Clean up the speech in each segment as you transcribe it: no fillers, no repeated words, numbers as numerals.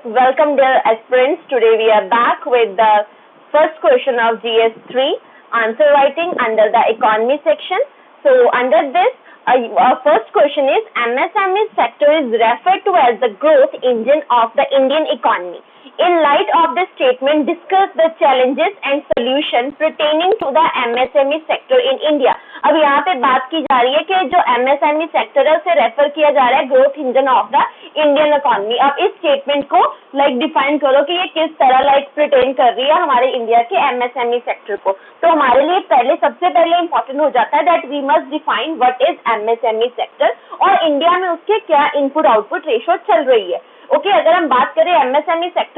Welcome dear aspirants. Today we are back with the first question of GS3 answer writing under the economy section. So under this, first question is MSME sector is referred to as the growth engine of the Indian economy. In light of this statement, discuss the challenges and solutions pertaining to the MSME sector in India. अब यहाँ पे बात की जा रही है कि जो MSME सेक्टर है उसे रेफर किया जा रहा है growth engine of the Indian economy. अब इस स्टेटमेंट को डिफाइन करो कि ये किस तरह प्रिटेन कर रही है हमारे इंडिया के MSME सेक्टर को। तो हमारे लिए सबसे पहले इंपॉर्टेंट हो जाता है that we must define what is MSME sector और इंडिया में उसके क्या इनपुट आउटपुट रेशो चल रही है। ओके अगर हम बात करें MSME सेक्टर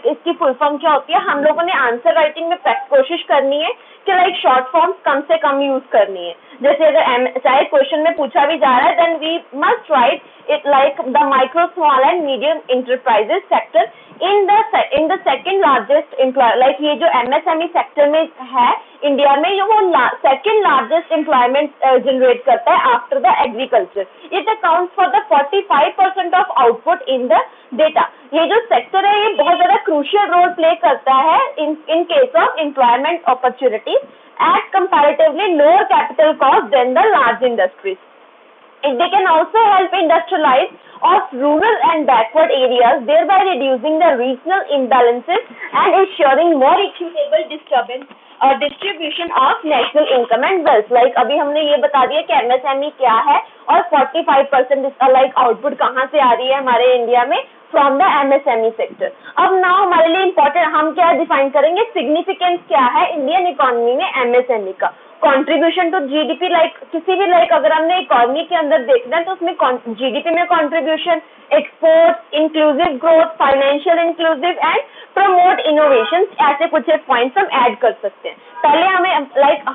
इसकी फुल फॉर्म क्या होती है, हम लोगों ने आंसर राइटिंग में कोशिश करनी है कि शॉर्ट फॉर्म्स कम से कम यूज करनी है। जैसे अगर चाहे क्वेश्चन में पूछा भी जा रहा है then we must write it the micro small and medium enterprises sector in the second largest employ. ये जो MSME सेक्टर में है इंडिया में ये वो सेकंड लार्जेस्ट एम्प्लॉयमेंट जनरेट करता है after the agriculture. It accounts for the 45% of output in the data. ये जो सेक्टर है ये बहुत ज्यादा क्रूशियल रोल प्ले करता है in case of employment opportunities at comparatively lower capital cost than the large industries. They can also help industrialize of rural and backward areas, thereby reducing the regional imbalances and ensuring more equitable distribution of national income and wealth. अभी हमने ये बता दिया कि MSME क्या है और 45% output कहाँ से आ रही है हमारे इंडिया में फ्रॉम द MSME सेक्टर। अब नाउ हमारे लिए इम्पोर्टेंट हम क्या डिफाइन करेंगे, सिग्निफिकेंस क्या है इंडियन इकोनॉमी में MSME का। कंट्रीब्यूशन टू जीडीपी किसी भी अगर हमने इकोनॉमी के अंदर देखना है तो उसमें जीडीपी में contribution, export, inclusive growth, financial inclusive and promote innovation, ऐसे कुछ पॉइंट्स हम ऐड कर सकते हैं। पहले हमें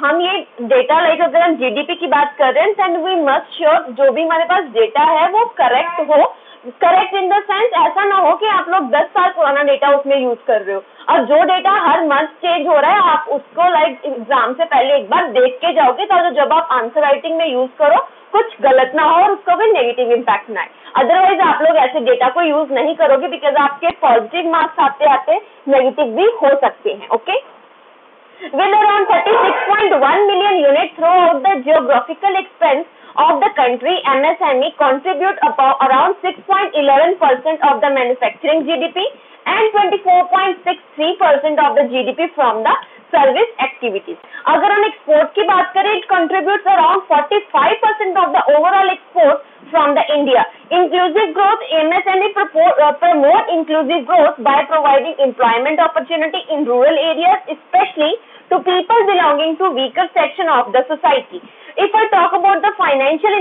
हम ये डेटा अगर हम जीडीपी की बात कर रहे हैं देन वी मस्ट श्योर जो भी हमारे पास डेटा है वो करेक्ट हो। करेक्ट इन द सेंस ऐसा ना हो कि आप लोग 10 साल पुराना डेटा उसमें यूज कर रहे हो और जो डेटा हर मंथ चेंज हो रहा है आप उसको एग्जाम से पहले एक बार देख के जाओगे तो जब आप आंसर राइटिंग में यूज करो कुछ गलत ना हो और उसको भी नेगेटिव इम्पैक्ट ना आए। अदरवाइज आप लोग ऐसे डेटा को यूज नहीं करोगे बिकॉज आपके पॉजिटिव मार्क्स आते आते नेगेटिव भी हो सकते हैं। Okay With around 36.1 million units throughout the geographical expanse of the country, MSME contribute about around 6.11% of the manufacturing GDP and 24.63% of the GDP from the service activities. अगर हम export की बात करें it contributes around 45% of the overall export from the India. Inclusive growth, MSME promote inclusive growth by providing employment opportunity in rural areas, especially to people belonging to weaker section of the society. If I talk about the financial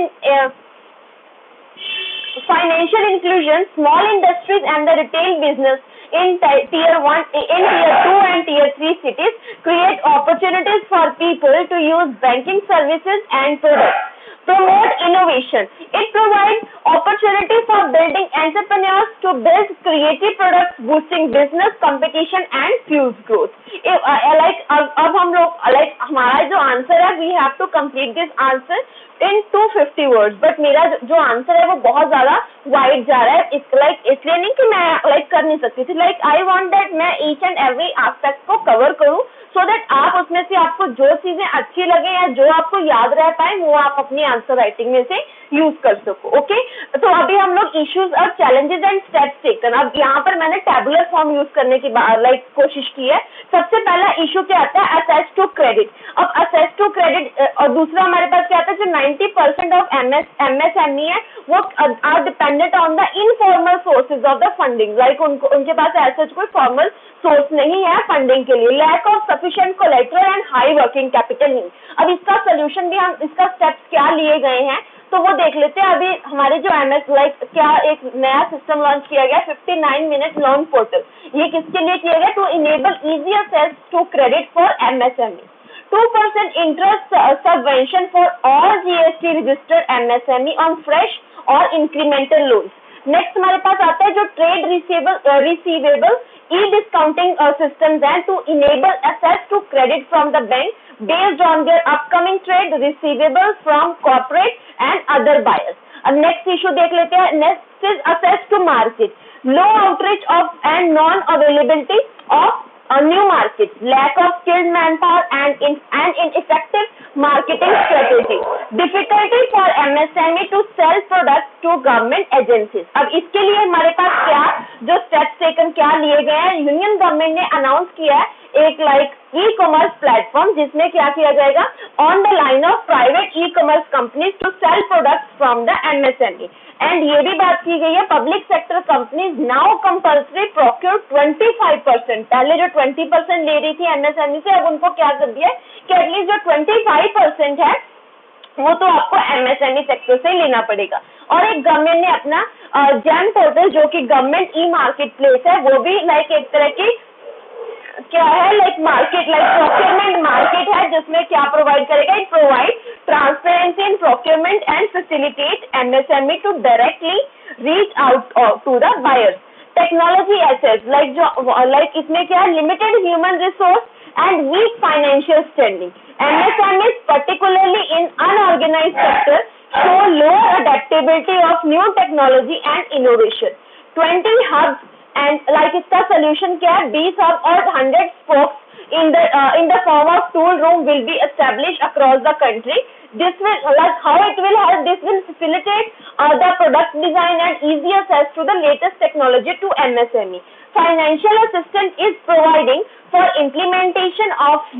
inclusion, small industries and the retail business in tier 1, in tier 2 and tier 3 cities create opportunities for people to use banking services and products. Promote innovation. It provides opportunity for building entrepreneurs to build creative products, boosting business competition and fuels growth. अब हम लोग हमारा जो answer है we have to complete this answer in 250 words, but मेरा जो answer है वो बहुत ज्यादा वाइड जा रहा है इसलिए नहीं कि मैं कर नहीं सकती थी। आई वांट दैट मैं ईच एंड एवरी एस्पेक्ट को कवर करूं सो दैट आप उसमें से आपको जो चीजें अच्छी लगे या जो आपको याद रह पाए वो आप अपनी आंसर राइटिंग में से यूज कर सको। ओके तो अभी हम लोग इश्यूज और चैलेंजेस एंड स्टेप्स टेकन, अब यहाँ पर मैंने टैबुलर फॉर्म यूज करने की कोशिश की है। सबसे पहला इशू क्या आता है, असेस टू क्रेडिट। अब असेस टू क्रेडिट और दूसरा हमारे पास क्या आता है, जो 90% ऑफ MSME है वो are dependent on the informal sources of the funding. उनके पास ऐसा कोई फॉर्मल सोर्स नहीं है फंडिंग के लिए। Lack of sufficient collateral and high working capital need. अब इसका सोल्यूशन भी हम इसका स्टेप्स क्या लिए गए हैं तो वो देख लेते हैं। अभी हमारे जो क्या एक नया सिस्टम लॉन्च किया गया 59 मिनट लोन पोर्टल। ये किसके लिए किया गया, to enable easy access to credit for MSME। 2% interest subvention for all GST registered MSME on fresh और incremental loans। नेक्स्ट हमारे पास आता है जो trade receivable e discounting systems हैं to enable access to credit from the bank based on their upcoming trade receivables from corporate and other buyers। अब next issue देख लेते हैं, next is access to market। low outreach of and non-availability of new markets, lack of skilled manpower and ineffective marketing strategy, difficulty for MSME to sell products to government agencies. अब इसके लिए हमारे पास क्या जो steps taken क्या लिए गए हैं, यूनियन गवर्नमेंट ने अनाउंस किया है एक ई कॉमर्स प्लेटफॉर्म जिसमें क्या किया जाएगा, on the line of private e commerce companies to sell products from the MSME। And ये भी बात की गई है public sector companies now compulsory procure 25%। पहले जो 20% ले रही थी MSME से, अब उनको क्या कर दिया है कि एटलीस्ट जो 25% है वो तो आपको MSME सेक्टर से लेना पड़ेगा। और एक गवर्नमेंट ने अपना जैम पोर्टल जो कि गवर्नमेंट ई मार्केट प्लेस है, वो भी एक तरह की क्या है मार्केट प्रोक्योरमेंट मार्केट है, जिसमें क्या प्रोवाइड करेगा, it provide transparency in procurement and facilitate MSME to directly reach out to the buyers. Technology assets इसमें क्या है, limited human resource and weak financial standing. MSMEs, particularly in unorganized sector, show low adaptability of new technology and innovation. 20 hubs and इसका solution क्या है, 20 hubs और 100 spokes in the form of tool room will be established across the country. This will how it will help. This will facilitate the product design and easy access to the latest technology to MSME. Financial assistance is providing for implementation of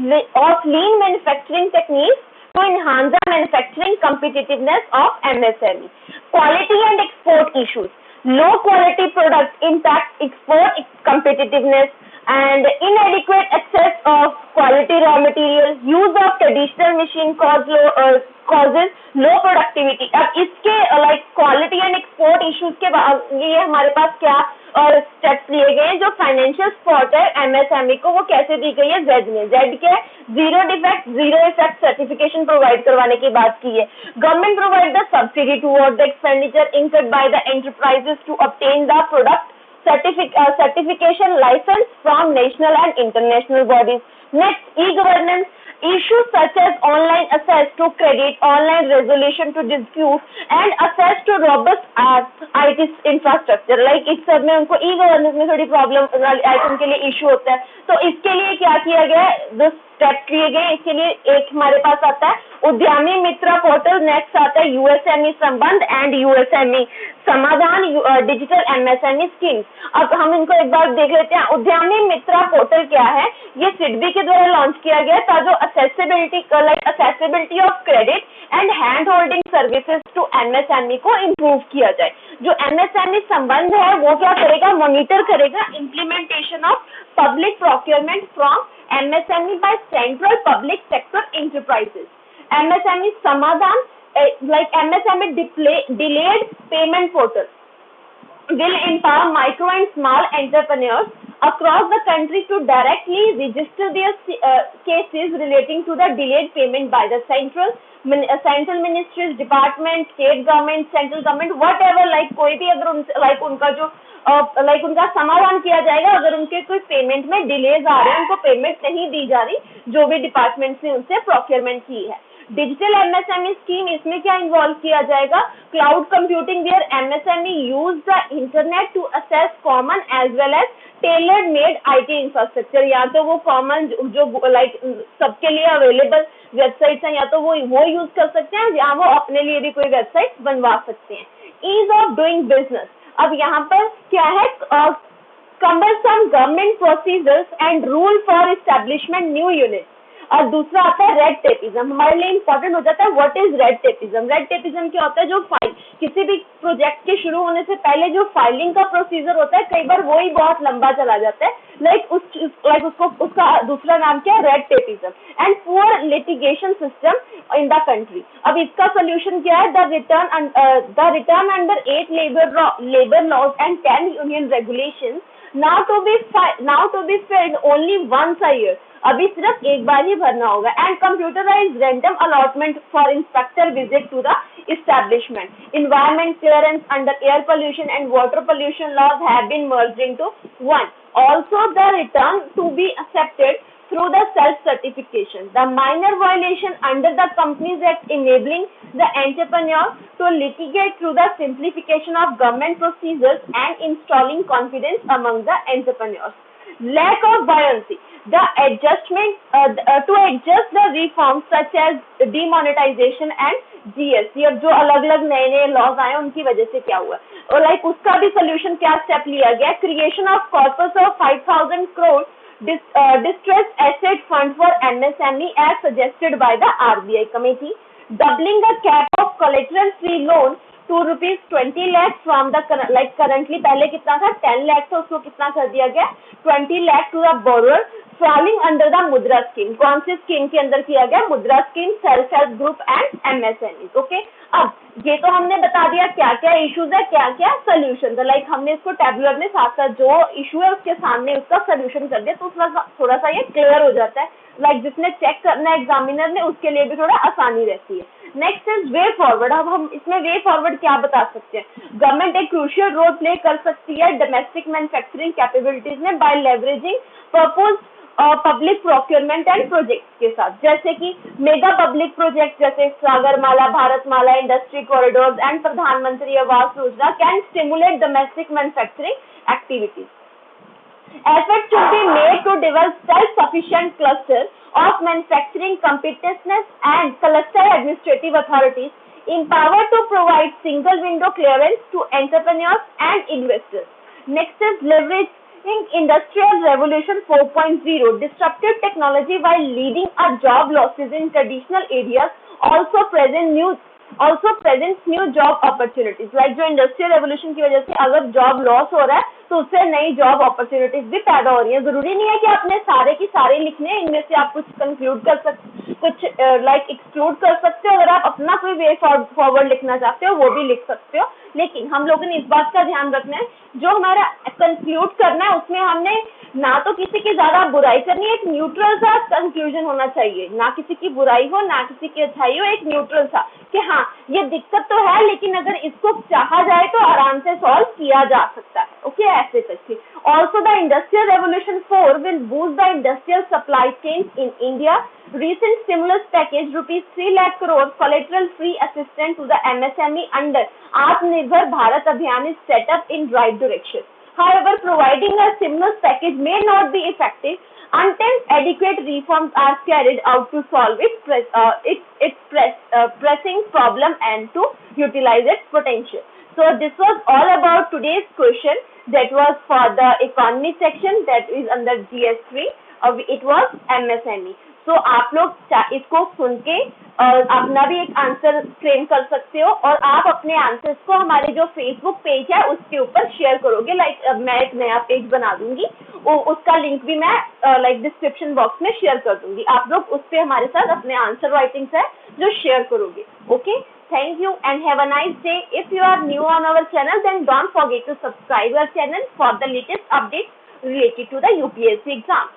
lean manufacturing techniques to enhance the manufacturing competitiveness of MSME. Quality and export issues. Low quality products impact export competitiveness and inadequate access of quality raw materials. Use of traditional machine causes low productivity. अब इसके quality and export issues के लिए हमारे पास क्या और steps लिए गए हैं। जो फाइनेंशियल सपोर्ट है MSME को वो कैसे दी गई है, जेड में। जेड क्या है, zero defect zero effect certification provide करवाने की बात की है। Government provide the subsidy toward the expenditure incurred by the enterprises to obtain the product certification license from national and international bodies. Next, e-governance. Issues such as online access to credit, online resolution to dispute and access to robust IT infrastructure. इस सब में उनको e-governance में थोड़ी problem item के लिए issue होता है। तो इसके लिए क्या किया गया है, जो स्टेप्स लिए गए इसके लिए एक हमारे पास आता है उद्यमी मित्र पोर्टल। नेक्स्ट आता है USME संबंध एंड USME समाधान, डिजिटल MSME स्कीम्स। अब हम इनको एक बार देख लेते हैं। उद्यमी मित्र पोर्टल क्या है, ये सिडबी के द्वारा लॉन्च किया गया था, जो accessibility of credit and hand holding services to MSME को इम्प्रूव किया जाए। जो MSME संबंध है वो क्या करेगा, मॉनिटर करेगा implementation of public procurement from MSME by central public sector enterprises. MSME समाधान MSME delayed payment portal will empower micro and small entrepreneurs across the country to directly register their cases relating to the delayed payment by the central ministries, department, state government, central government, whatever, कोई भी अगर उनका जो उनका समाधान किया जाएगा अगर उनके कोई पेमेंट में डिलेज आ रहे हैं, उनको पेमेंट नहीं दी जा रही, जो भी डिपार्टमेंट ने उनसे प्रोक्योरमेंट की है। डिजिटल MSME स्कीम, इसमें क्या इन्वॉल्व किया जाएगा, cloud computing where MSME use the internet to access common as well as tailor made IT infrastructure. या तो वो कॉमन जो सबके लिए अवेलेबल वेबसाइट्स हैं, या तो वो यूज कर सकते हैं, या वो अपने लिए भी कोई वेबसाइट बनवा सकते हैं। ईज ऑफ डूइंग बिजनेस, अब यहाँ पर क्या है, cumbersome government procedures and rule for establishment new units। और दूसरा आता है रेड टेपिज्म। हमारे लिए इंपॉर्टेंट हो जाता है what is red tapism. Red tapism क्या होता है, जो किसी भी प्रोजेक्ट के शुरू होने से पहले जो फाइलिंग का प्रोसीजर होता है, कई बार वही बहुत लंबा चला जाता है। उसका दूसरा नाम क्या है, red tapism and poor litigation system in the country. अब इसका सोल्यूशन क्या है, the return under 8 labour laws and 10 union regulations now to be filled only once a year। अभी सिर्फ एक बार ही भरना होगा। And computerized random allotment for inspector visit to the establishment. Environment clearance under air pollution and water pollution laws have been merged into one। Also the return to be accepted through the self-certification. The minor violation under the Companies Act enabling the entrepreneur to litigate through the simplification of government procedures and installing confidence among the entrepreneurs. Lack of buoyancy. The adjustment to adjust the reforms such as demonetization and GST. अब जो अलग अलग नए नए laws आए उनकी वजह से क्या हुआ और लाइक उसका भी सोल्यूशन क्या स्टेप लिया गया. Creation of corpus of 5,000 crore distressed asset fund for MSME as suggested by the RBI committee. Doubling the cap of collateral free loan to ₹20 lakh from the currently पहले कितना था 10 lakh तो उसको कितना कर दिया गया 20 lakh to the borrower falling under the मुद्रा स्कीम. कौन सी स्कीम के अंदर किया गया मुद्रा scheme self help group and MSMEs. Okay अब ये तो हमने बता दिया क्या क्या इश्यूज है क्या क्या सोल्यूशन. तो लाइक हमने इसको टेबुलर में साथ साथ जो इशू है उसके सामने उसका सोल्यूशन कर दिया तो थोड़ा सा ये क्लियर हो जाता है. लाइक जिसने चेक करना है एग्जामिनर ने उसके लिए भी थोड़ा आसानी रहती है. Next is way forward. अब हम इसमें वे फॉरवर्ड क्या बता सकते हैं. गवर्नमेंट एक क्रूशियल रोल प्ले कर सकती है डोमेस्टिक मैन्युफैक्चरिंग कैपेबिलिटीज में by leveraging purpose public procurement and projects के साथ. जैसे कि मेगा पब्लिक प्रोजेक्ट जैसे Sagarmala Bharatmala industry corridors and Pradhan Mantri Awas Yojana can stimulate domestic manufacturing activities. Efforts should be made to develop self-sufficient clusters of manufacturing competitiveness and cluster administrative authorities empowered to provide single window clearance to entrepreneurs and investors. Next is leveraging Industrial Revolution 4.0 disruptive technology while leading a job losses in traditional areas also presents new job opportunities. Like जो industrial revolution की वजह से अगर job loss हो रहा है तो उससे नई जॉब अपॉर्चुनिटीज भी पैदा हो रही है. जरूरी नहीं है कि आपने सारे की सारे लिखने इनमें से आप कुछ कंक्लूड कर सकते कुछ लाइक एक्सक्लूड कर सकते हो. अगर आप अपना कोई वे फॉरवर्ड लिखना चाहते हो वो भी लिख सकते हो. लेकिन हम लोगों ने इस बात का ध्यान रखना है जो हमारा कंक्लूड करना है उसमें हमने ना तो किसी की ज्यादा बुराई करनी है. एक न्यूट्रल सा कंक्लूजन होना चाहिए. ना किसी की बुराई हो ना किसी की अच्छाई हो. एक न्यूट्रल सा कि हाँ ये दिक्कत तो है लेकिन अगर इसको चाहा जाए तो आराम से सॉल्व किया जा सकता है. ओके ऐसे करके. Also the industrial revolution 4 will boost the industrial supply chain in India. Recent stimulus package ₹3 lakh crore collateral free assistance to the MSME under Atmanirbhar Bharat Abhiyan is set up in right direction. However, providing a stimulus package may not be effective until adequate reforms are carried out to solve its pressing problem and to utilize its potential. So this was all about today's question that was for the economy section that is under GS3. It was MSME. तो आप लोग इसको सुन के अपना भी एक answer frame कर सकते हो और आप अपने आंसर्स को हमारे जो फेसबुक पेज है उसके ऊपर शेयर करोगे. लाइक मैं एक नया पेज बना दूंगी उसका लिंक भी मैं लाइक डिस्क्रिप्शन बॉक्स में शेयर कर दूंगी. आप लोग उस पे हमारे साथ अपने आंसर राइटिंग्स है जो शेयर करोगे. Okay thank you and have a nice day. If you are new on our channel then don't forget to subscribe our channel for the latest updates related to the UPSC exam.